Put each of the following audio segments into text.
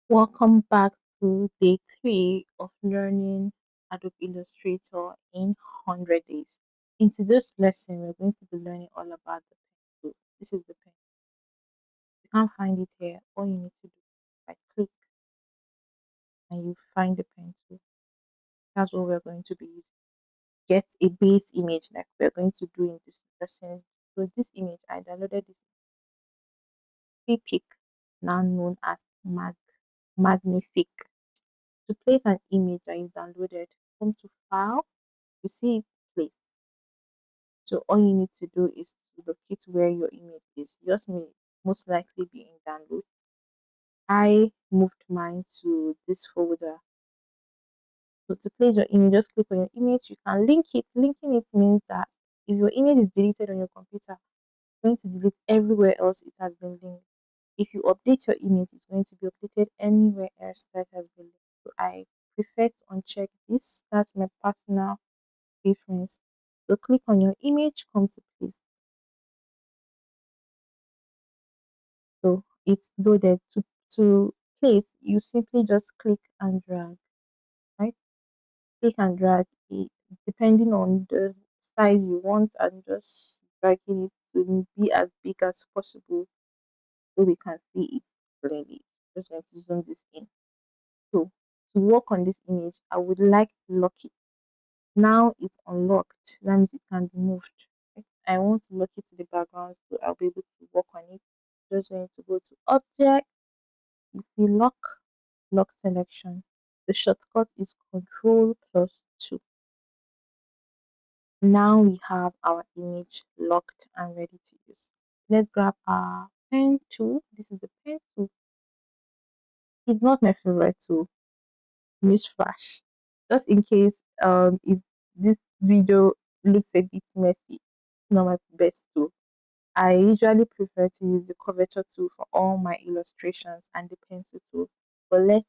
Welcome back to day 3 of learning Adobe Illustrator in 100 days. In today's lesson, we're going to be learning all about the pen tool. This is the pen. You can't find it here. All you need to do is like click and you find the pen tool. That's what we're going to be using. Get a base image like we're going to do in this lesson. So this image, I downloaded this free pic, now known as Magnific. To place an image that you downloaded, come to File, you see it place. So all you need to do is to locate where your image is. Yours may most likely be in download. I moved mine to this folder. So to place your image, just click on your image. You can link it. Linking it means that if your image is deleted on your computer, it's going to delete everywhere else it has been linked. If you update your image, it's going to be updated anywhere else that has been linked. So I prefer to uncheck this. That's my personal preference. So click on your image, come to place. So it's loaded. To place, you simply just click and drag, right? Click and drag it depending on the size you want and just dragging it to be as big as possible so we can see it clearly. Just going to zoom this in. So to work on this image, I would like to lock it. Now it's unlocked. That means it can be moved. Right? I want to lock it to the background so I'll be able to work on it. Just going to go to Object. You see lock selection. The shortcut is Control plus 2. Now we have our image locked and ready to use. Let's grab our pen tool. This is the pen tool. It's not my favorite tool. Newsflash. Just in case if this video looks a bit messy, not my best tool. I usually prefer to use the curvature tool for all my illustrations and the pencil tool. But let's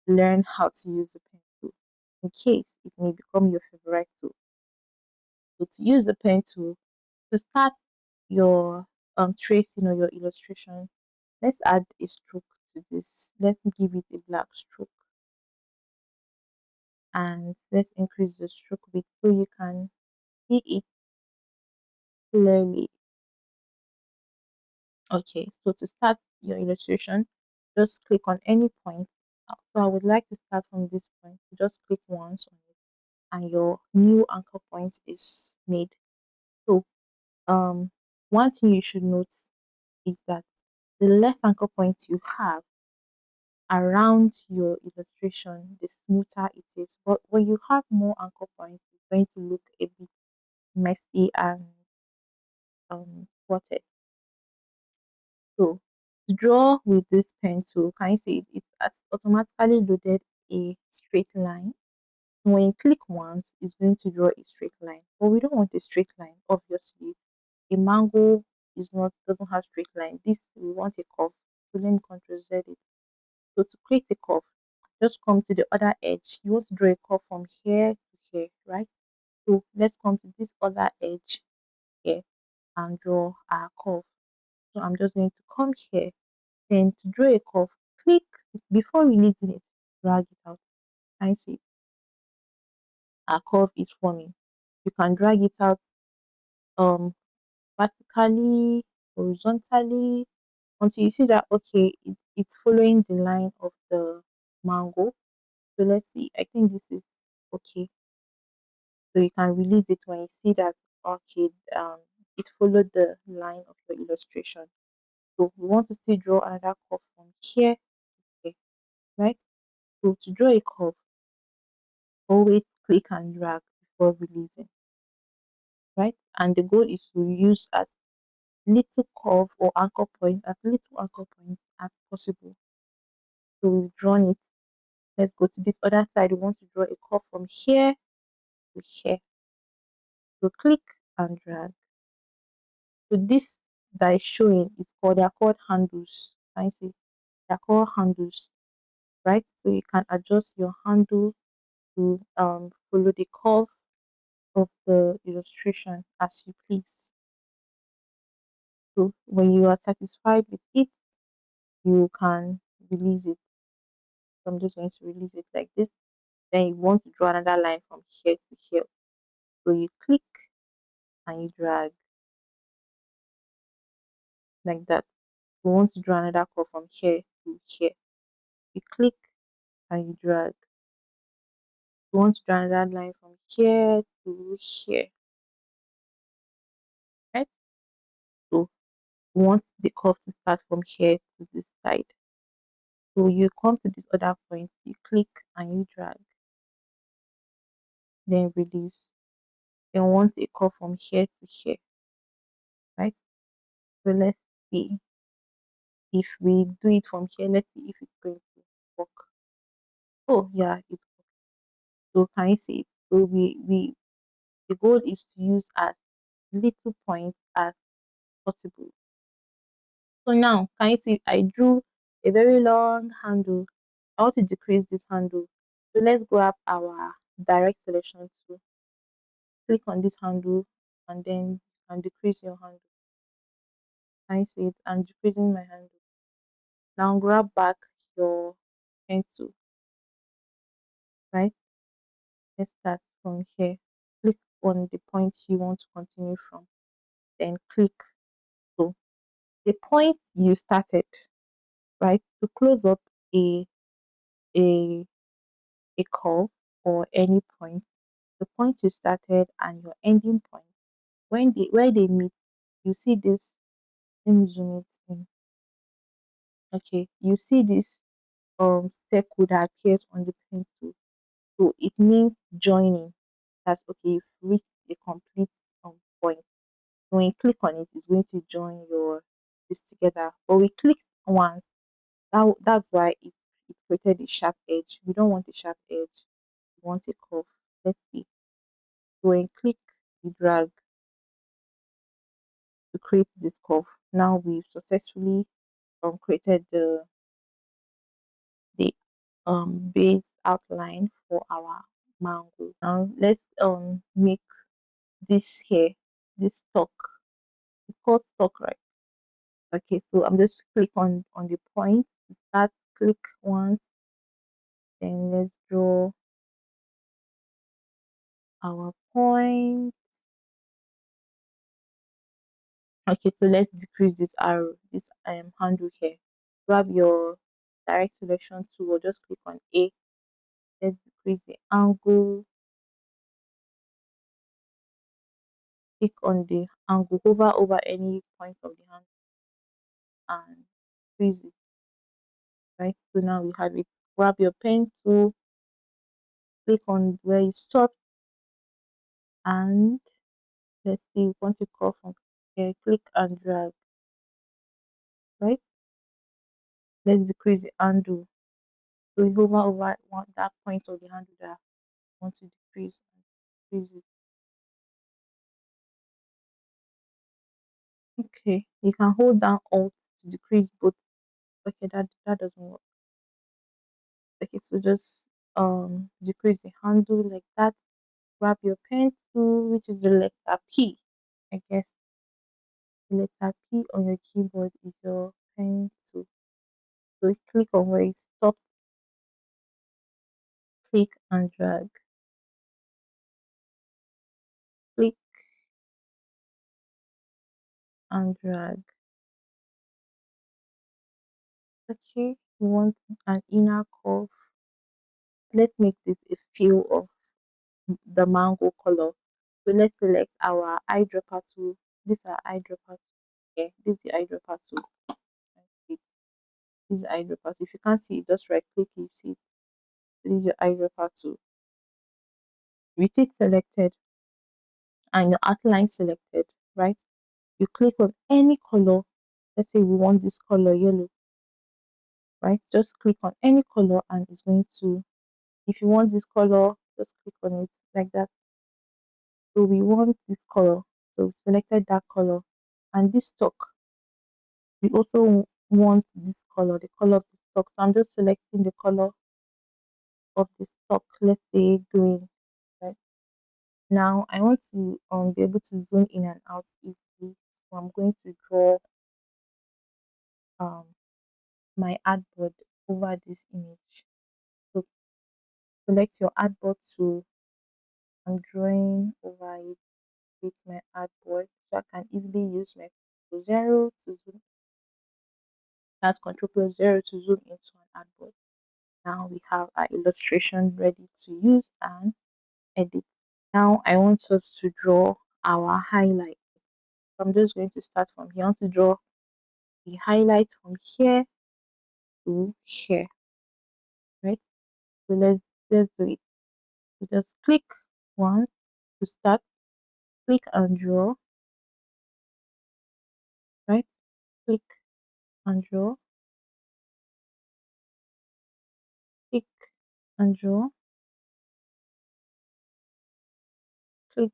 learn how to use the pen tool in case it may become your favorite tool. So to use the pen tool, to start your tracing or your illustration, let's add a stroke to this. Let's give it a black stroke and let's increase the stroke width so you can see it clearly. Okay, so to start your illustration, just click on any point. So I would like to start from this point. Just click once on it and your new anchor point is made. So one thing you should note is that the less anchor point you have around your illustration, the smoother it is. But when you have more anchor points, it's going to look a bit messy and spotted. So to draw with this pen tool, can you see it? It's automatically loaded a straight line. When you click once, it's going to draw a straight line. But we don't want a straight line, obviously. A mango doesn't have straight line. This we want a curve. So let me control Z it. So to create a curve, just come to the other edge. You want to draw a curve from here to here, right? So let's come to this other edge here and draw our curve. So I'm just going to come here. Then to draw a curve, click before releasing it, drag it out. I see our curve is forming. You can drag it out um vertically, horizontally, until you see that okay, it's following the line of the mango. So let's see. I think this is okay. So you can release it when you see that okay, it followed the line of your illustration. So we want to still draw another curve from here, okay, right? So to draw a curve, always click and drag before releasing, right? And the goal is to use as little curve or anchor point, as little anchor point as possible. So we've drawn it. Let's go to this other side. We want to draw a curve from here to here. So click and drag. So this that is showing is called they are called handles. I see they are called handles, right? So you can adjust your handle to follow the curve of the illustration as you please. So when you are satisfied with it, you can release it. So I'm just going to release it like this. Then you want to draw another line from here to here. So you click and you drag like that. You want to draw another curve from here to here. You click and you drag. You want to draw another line from here to here. Right? So you want the curve to start from here to this side. So you come to this other point, you click and you drag, then release. Then want a curve from here to here, right? So let's see if we do it from here. Let's see if it's going to work. Oh yeah, it so can you see it? So we the goal is to use as little points as possible. So now can you see I drew a very long handle. I want to decrease this handle. So let's grab our direct selection tool. Click on this handle and then you can decrease your handle. Can you see it? I'm decreasing my handle. Now grab back your pencil, right? Let's start from here. Click on the point you want to continue from. Then click. So the point you started, right? To close up a a a curve or any point, the point you started and your ending point, when they where they meet, you see this. Let me zoom it in. Okay, you see this circle that appears on the pencil. So it means joining. That's okay. You've reached a complete point. So when you click on it, it's going to join your this together. But we clicked once. That's why it created a sharp edge. We don't want a sharp edge. We want a curve. Let's see. So when you click, you drag to create this curve. Now we've successfully created the base outline for our mango. Now let's make this here, this stock. It's called stock, right? Okay, so I'm just click on the point. Start click once, then let's draw our point. Okay, so let's decrease this arrow, this handle here. Grab your direct selection tool or just click on A. Let's decrease the angle. Click on the angle, hover over any point of the hand and decrease it. Right, so now we have it. Grab your pen tool, click on where you stop, and let's see, you want to call from here, click and drag, right? Let's decrease the handle. So we hover over that point of the handle that I want to decrease and decrease it. Okay, you can hold down Alt to decrease both. Okay, that doesn't work. Okay, so just decrease the handle like that. Grab your pencil, which is the letter P. I guess the letter P on your keyboard is your pencil. So you click on where it stops, click and drag. Click and drag. Okay, we want an inner curve. Let's make this a feel of the mango color. So let's select our eyedropper tool. This is our eyedropper tool. Yeah, this is the eyedropper tool. This is eyedropper. So if you can't see it, just right click, you see it. This is your eyedropper tool. With it selected and your outline selected, right? You click on any color. Let's say we want this color yellow, right? Just click on any color and it's going to, if you want this color, just click on it like that. So we want this color. So we selected that color. And this stock, we also want this color, the color of the stock. So I'm just selecting the color of the stock, let's say green. Right. Now I want to be able to zoom in and out easily. So I'm going to draw um my artboard over this image. Select your artboard tool. I'm drawing over it with my artboard so I can easily use my control zero to zoom. That's control plus zero to zoom into an artboard. Now we have our illustration ready to use and edit. Now I want us to draw our highlight. So I'm just going to start from here. I want to draw the highlight from here to here, right? So let's do it. So just click once to start, click and draw, right? Click and draw, click and draw, click,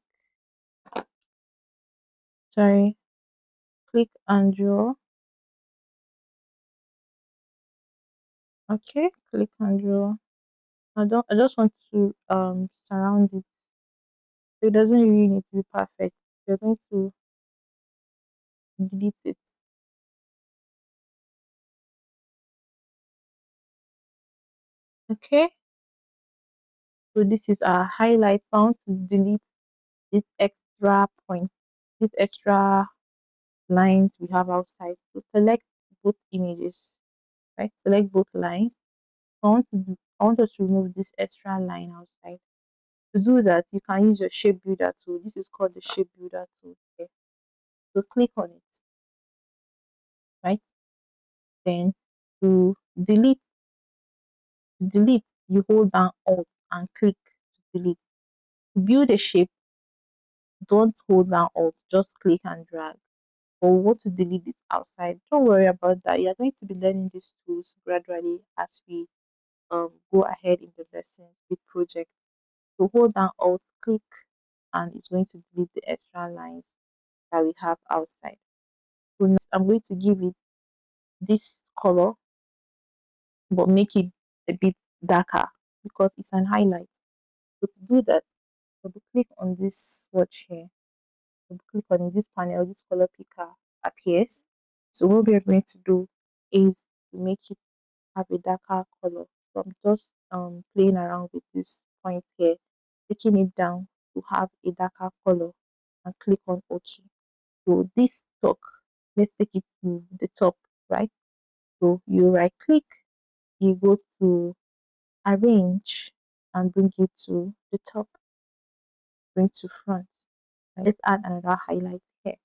sorry, click and draw. Okay, click and draw. I just want to surround it. So it doesn't really need to be perfect. You're going to delete it. Okay, so this is our highlight. I want to delete this extra point, this extra lines we have outside. So select both images, right? Select both lines. I want us to remove this extra line outside. To do that, you can use your shape builder tool. This is called the shape builder tool here. So click on it, right? Then to delete, you hold down Alt and click to delete. To build a shape, don't hold down Alt, just click and drag. But we want to delete this outside. Don't worry about that. You're going to be learning these tools gradually as we go ahead in the lessons with project. So hold down Alt, click, and it's going to delete the extra lines that we have outside. So next, I'm going to give it this color, but make it a bit darker because it's an highlight. So to do that, double click on this swatch here. Double click on this panel, this color picker appears. So what we are going to do is to make it have a darker color. So I'm just playing around with this point here, taking it down to have a darker color and click on OK. So this stock, let's take it to the top, right? So you right click, you go to arrange and bring it to the top, bring to front. Right? Let's add another highlight here.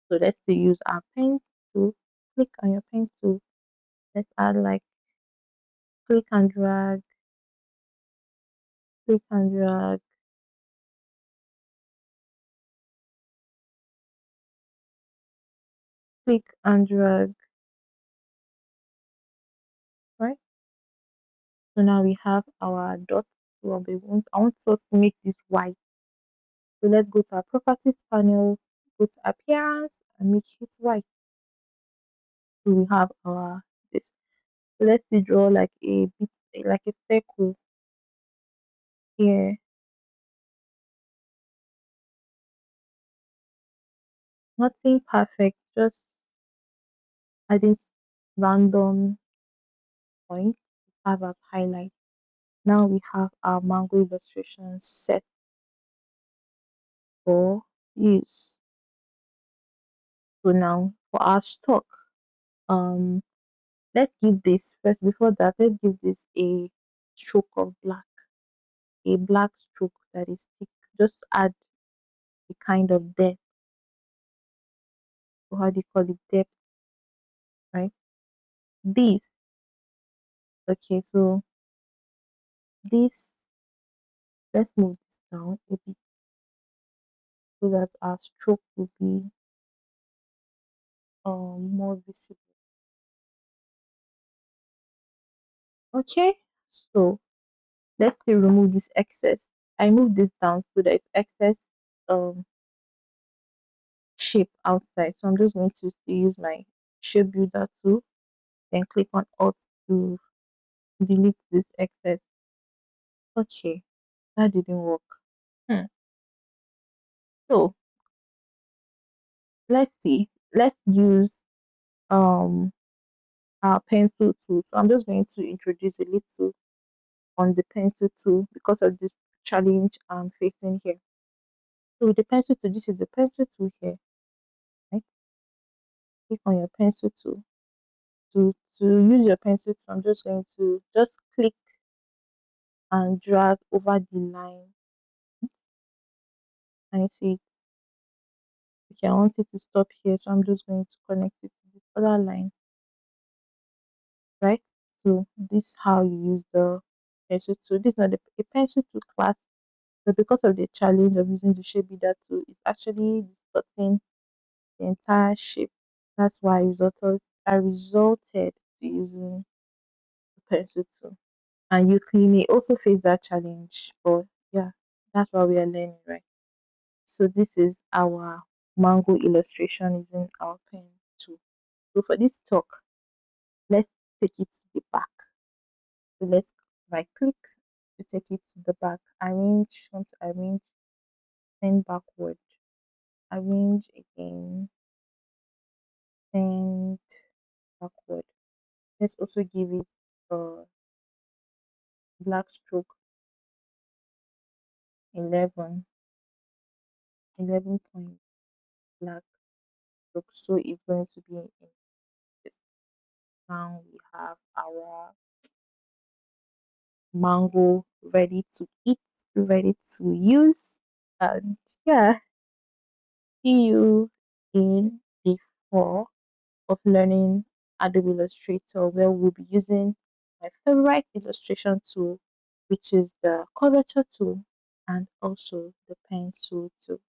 So let's say use our pen tool, click on your pen tool. Let's add like click and drag, click and drag, click and drag, right? So now we have our dot. Well, I want us to make this white. So let's go to our properties panel, go to appearance and make it white. So we have our this. So let's see, draw like a bit like a circle here. Nothing perfect, just adding random points to have as highlight. Now we have our mango illustration set for use. So now for our stock, um, let's give this first. Before that, let's give this a stroke of black, a black stroke that is thick. Just add a kind of depth. So how do you call it, depth, right? This, okay. So this, let's move this down a bit so that our stroke will be more visible. Okay, so let's say remove this excess. I move this down so that it's excess um shape outside. So I'm just going to still use my shape builder tool, then click on Alt to delete this excess. Okay, that didn't work. Hmm. So let's see. Let's use um our pencil tool. So I'm just going to introduce a little on the pencil tool because of this challenge I'm facing here. So with the pencil tool, this is the pencil tool here, right? Click on your pencil tool. To use your pencil tool, I'm just going to just click and drag over the line. And you see, okay, I want it to stop here, so I'm just going to connect it to this other line, right? So this is how you use the pencil tool. This is not a pencil tool class, but because of the challenge of using the shape builder tool, it's actually distorting the entire shape. That's why I resulted to using the pencil tool. And you may also face that challenge, but yeah, that's what we are learning, right? So this is our mango illustration using our pen tool. So for this talk, let's take it to the back. So let's right click to take it to the back. Arrange, want to arrange, send backward. Arrange again, send backward. Let's also give it a black stroke 11, 11 point black stroke. So it's going to be in this. Now we have our mango ready to eat, ready to use. And yeah, see you in the 4 of learning Adobe Illustrator, where we'll be using my favorite illustration tool, which is the curvature tool and also the pencil tool.